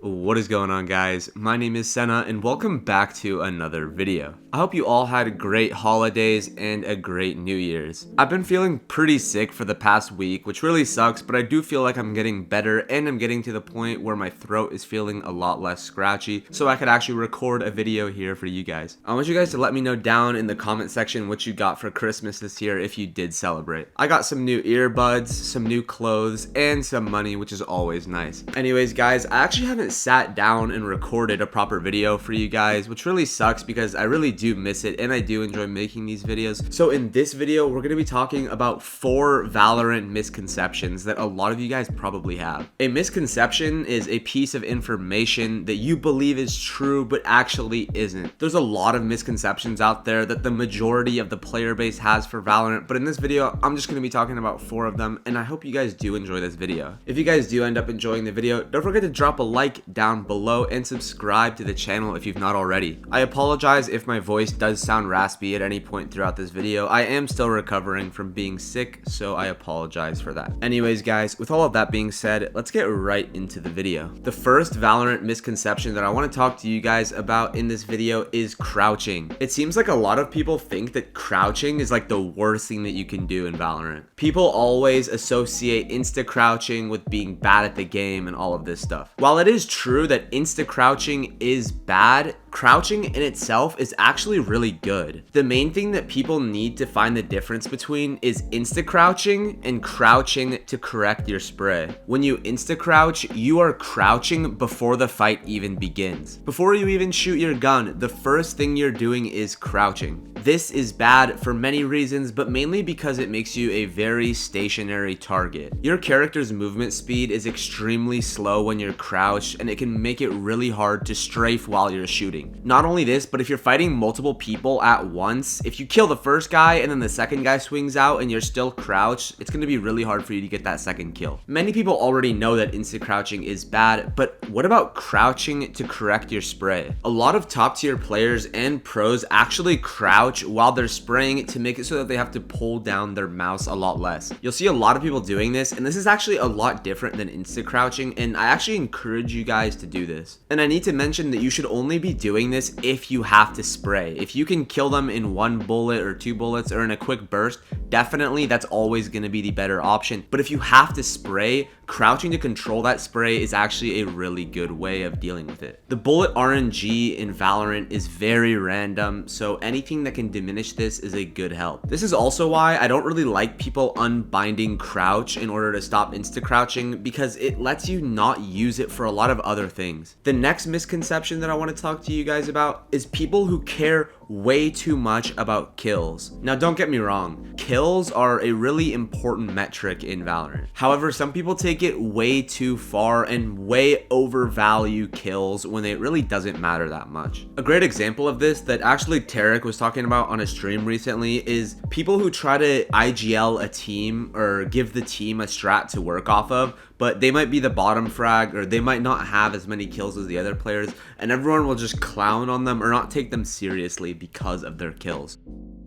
What is going on, guys? My name is Sena and welcome back to another video. I hope you all had great holidays and a great New Year's. I've been feeling pretty sick for the past week, which really sucks, but I do feel like I'm getting better and I'm getting to the point where my throat is feeling a lot less scratchy, so I could actually record a video here for you guys. I want you guys to let me know down in the comment section what you got for Christmas this year if you did celebrate. I got some new earbuds, some new clothes, and some money, which is always nice. Anyways, guys, I actually haven't sat down and recorded a proper video for you guys, which really sucks because I really do miss it and I do enjoy making these videos. So in this video, we're going to be talking about 4 Valorant misconceptions that a lot of you guys probably have. A misconception is a piece of information that you believe is true but actually isn't. There's a lot of misconceptions out there that the majority of the player base has for Valorant, but in this video, I'm just going to be talking about 4 of them, and I hope you guys do enjoy this video. If you guys do end up enjoying the video, don't forget to drop a like down below and subscribe to the channel if you've not already. I apologize if my voice does sound raspy at any point throughout this video. I am still recovering from being sick, so I apologize for that. Anyways, guys, with all of that being said, let's get right into the video. The first Valorant misconception that I want to talk to you guys about in this video is crouching. It seems like a lot of people think that crouching is like the worst thing that you can do in Valorant. People always associate insta crouching with being bad at the game and all of this stuff. While it is true that insta crouching is bad, crouching in itself is actually really good. The main thing that people need to find the difference between is insta crouching and crouching to correct your spray. When you insta crouch, you are crouching before the fight even begins. Before you even shoot your gun, the first thing you're doing is crouching. This is bad for many reasons, but mainly because it makes you a very stationary target. Your character's movement speed is extremely slow when you're crouched, and it can make it really hard to strafe while you're shooting. Not only this, but if you're fighting multiple people at once, if you kill the first guy and then the second guy swings out and you're still crouched, it's going to be really hard for you to get that second kill. Many people already know that insta crouching is bad, but what about crouching to correct your spray? A lot of top tier players and pros actually crouch while they're spraying to make it so that they have to pull down their mouse a lot less. You'll see a lot of people doing this, and this is actually a lot different than insta crouching, and I actually encourage you guys to do this. And I need to mention that you should only be doing this if you have to spray. If you can kill them in 1 bullet or 2 bullets or in a quick burst, definitely that's always going to be the better option. But if you have to spray, crouching to control that spray is actually a really good way of dealing with it. The bullet RNG in Valorant is very random, so anything that can diminish this is a good help. This is also why I don't really like people unbinding crouch in order to stop insta crouching, because it lets you not use it for a lot of other things. The next misconception that I want to talk to you guys about is people who care way too much about kills. Now, don't get me wrong, kills are a really important metric in Valorant. However, some people take it way too far and way overvalue kills when it really doesn't matter that much. A great example of this that actually Tarek was talking about on a stream recently is people who try to IGL a team or give the team a strat to work off of, but they might be the bottom frag or they might not have as many kills as the other players, and everyone will just clown on them or not take them seriously because of their kills.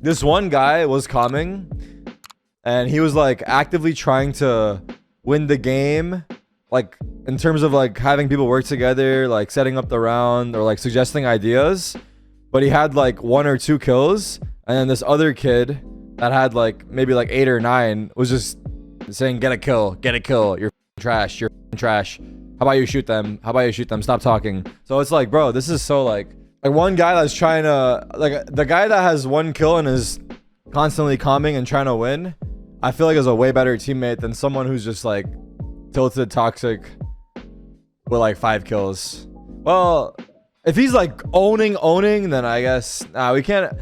This one guy was coming and he was like actively trying to win the game, like in terms of like having people work together, like setting up the round or like suggesting ideas, but he had like 1 or 2 kills, and then this other kid that had like maybe like 8 or 9 was just saying, get a kill, you're trash, you're trash, how about you shoot them, stop talking. So it's like, bro, this is so like one guy that's trying to, like, the guy that has 1 kill and is constantly calming and trying to win, I feel like is a way better teammate than someone who's just like tilted toxic with like 5 kills. Well, if he's like owning, then I guess we can't.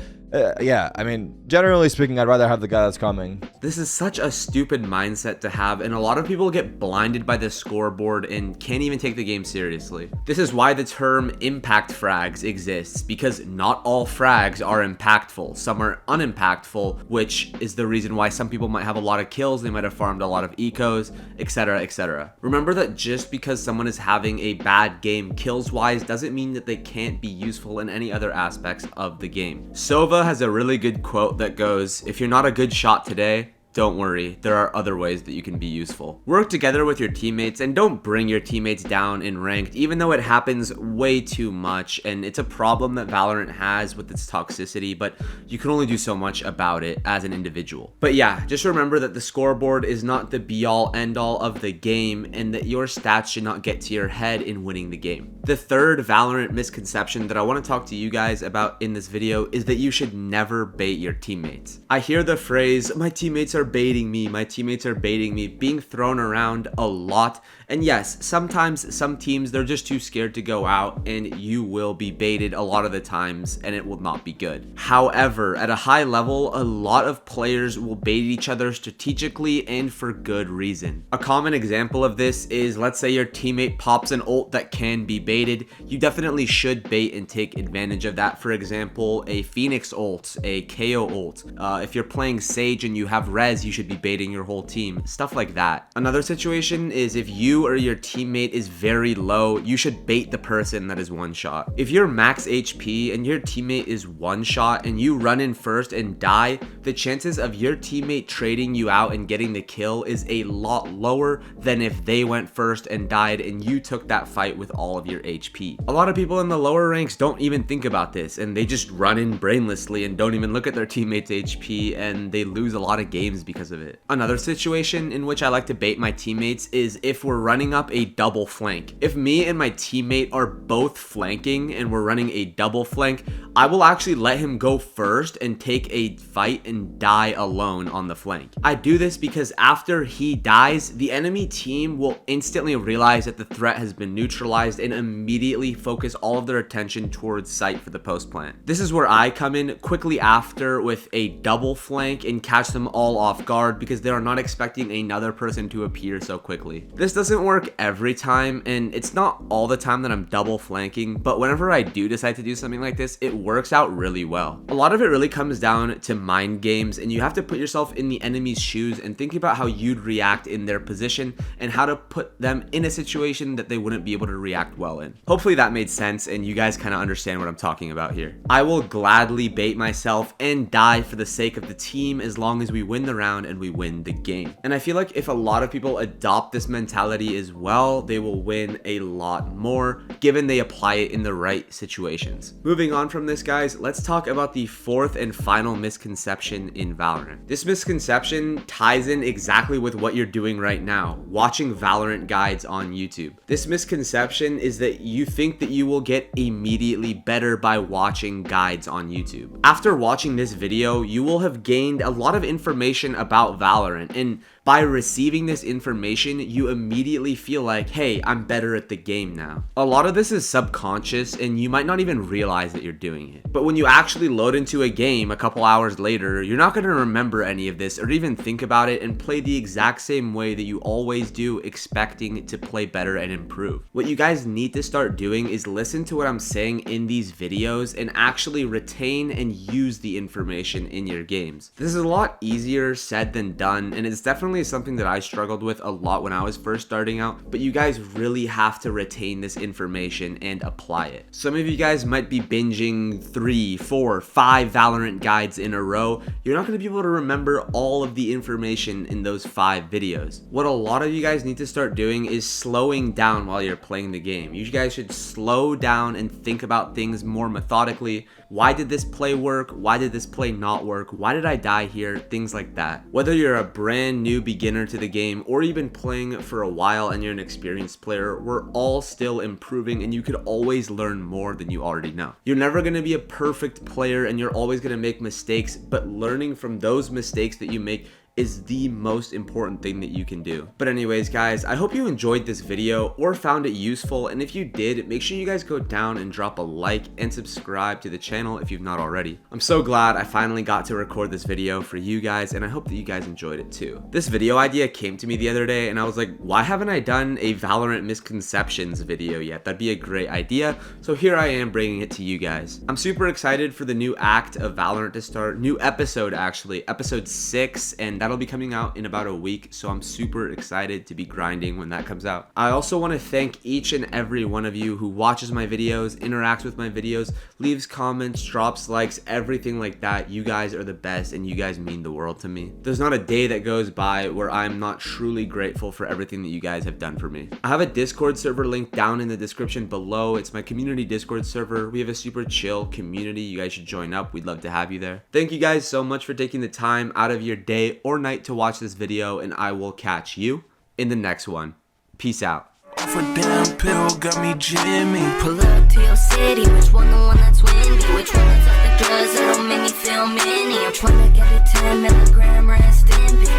Yeah, I mean, generally speaking, I'd rather have the guy that's coming. This is such a stupid mindset to have, and a lot of people get blinded by the scoreboard and can't even take the game seriously. This is why the term impact frags exists, because not all frags are impactful. Some are unimpactful, which is the reason why some people might have a lot of kills, they might have farmed a lot of ecos, etc, etc. Remember that just because someone is having a bad game kills-wise doesn't mean that they can't be useful in any other aspects of the game. Sova has a really good quote that goes, if you're not a good shot today, Don't worry, there are other ways that you can be useful. Work together with your teammates and don't bring your teammates down in ranked, even though it happens way too much and it's a problem that Valorant has with its toxicity, but you can only do so much about it as an individual. But yeah, just remember that the scoreboard is not the be all end all of the game and that your stats should not get to your head in winning the game. The third Valorant misconception that I want to talk to you guys about in this video is that you should never bait your teammates. I hear the phrase, my teammates are baiting me, my teammates are baiting me, being thrown around a lot. And yes, sometimes some teams, they're just too scared to go out and you will be baited a lot of the times and it will not be good. However, at a high level, a lot of players will bait each other strategically and for good reason. A common example of this is, let's say your teammate pops an ult that can be baited. You definitely should bait and take advantage of that. For example, a Phoenix ult, a KO ult. If you're playing Sage and you have res, you should be baiting your whole team. Stuff like that. Another situation is if you or your teammate is very low, you should bait the person that is one shot. If you're max HP and your teammate is one shot and you run in first and die, the chances of your teammate trading you out and getting the kill is a lot lower than if they went first and died and you took that fight with all of your HP. A lot of people in the lower ranks don't even think about this and they just run in brainlessly and don't even look at their teammates' HP and they lose a lot of games because of it. Another situation in which I like to bait my teammates is if we're running up a double flank. If me and my teammate are both flanking and we're running a double flank, I will actually let him go first and take a fight and die alone on the flank. I do this because after he dies, the enemy team will instantly realize that the threat has been neutralized and immediately focus all of their attention towards site for the post plant. This is where I come in quickly after with a double flank and catch them all off guard because they are not expecting another person to appear so quickly. This doesn't work every time and it's not all the time that I'm double flanking, but whenever I do decide to do something like this, it works out really well. A lot of it really comes down to mind games and you have to put yourself in the enemy's shoes and think about how you'd react in their position and how to put them in a situation that they wouldn't be able to react well in. Hopefully that made sense and you guys kind of understand what I'm talking about here. I will gladly bait myself and die for the sake of the team as long as we win the round and we win the game. And I feel like if a lot of people adopt this mentality as well, they will win a lot more given they apply it in the right situations. Moving on from this, guys, let's talk about the fourth and final misconception in Valorant. This misconception ties in exactly with what you're doing right now, watching Valorant guides on YouTube. This misconception is that you think that you will get immediately better by watching guides on YouTube. After watching this video, you will have gained a lot of information about Valorant, and by receiving this information, you immediately feel like, hey, I'm better at the game now. A lot of this is subconscious and you might not even realize that you're doing it. But when you actually load into a game a couple hours later, you're not going to remember any of this or even think about it and play the exact same way that you always do, expecting to play better and improve. What you guys need to start doing is listen to what I'm saying in these videos and actually retain and use the information in your games. This is a lot easier said than done, and it's definitely something that I struggled with a lot when I was first starting out, but you guys really have to retain this information and apply it. Some of you guys might be binging 3, 4, 5 Valorant guides in a row. You're not going to be able to remember all of the information in those 5 videos. What a lot of you guys need to start doing is slowing down while you're playing the game. You guys should slow down and think about things more methodically. Why did this play work? Why did this play not work? Why did I die here? Things like that. Whether you're a brand new beginner to the game or you've been playing for a while and you're an experienced player, we're all still improving and you could always learn more than you already know. You're never going to be a perfect player and you're always going to make mistakes, but learning from those mistakes that you make is the most important thing that you can do. But anyways, guys, I hope you enjoyed this video or found it useful, and if you did, make sure you guys go down and drop a like and subscribe to the channel if you've not already. I'm so glad I finally got to record this video for you guys, and I hope that you guys enjoyed it too. This video idea came to me the other day and I was like, why haven't I done a Valorant misconceptions video yet? That'd be a great idea. So here I am bringing it to you guys. I'm super excited for the new act of Valorant to start, new episode actually, episode 6, and that'll be coming out in about a week, so I'm super excited to be grinding when that comes out. I also want to thank each and every one of you who watches my videos, interacts with my videos, leaves comments, drops likes, everything like that. You guys are the best and you guys mean the world to me. There's not a day that goes by where I'm not truly grateful for everything that you guys have done for me. I have a Discord server link down in the description below. It's my community Discord server. We have a super chill community. You guys should join up. We'd love to have you there. Thank you guys so much for taking the time out of your day or night to watch this video, and I will catch you in the next one. Peace out. Off a damn pill, got me Jimmy. Pull up to your city, which one the one that's windy? Which one that's off the drugs that don't make me feel mini? I'm trying to get a 10 milligram rest stimpy.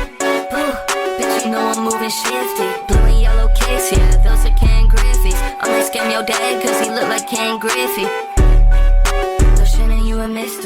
Bitch, you know I'm moving shifty. Blue and yellow case, yeah, those are Ken Griffey's. I might scam your dad cause he look like Ken Griffey. Sena, you a mystery.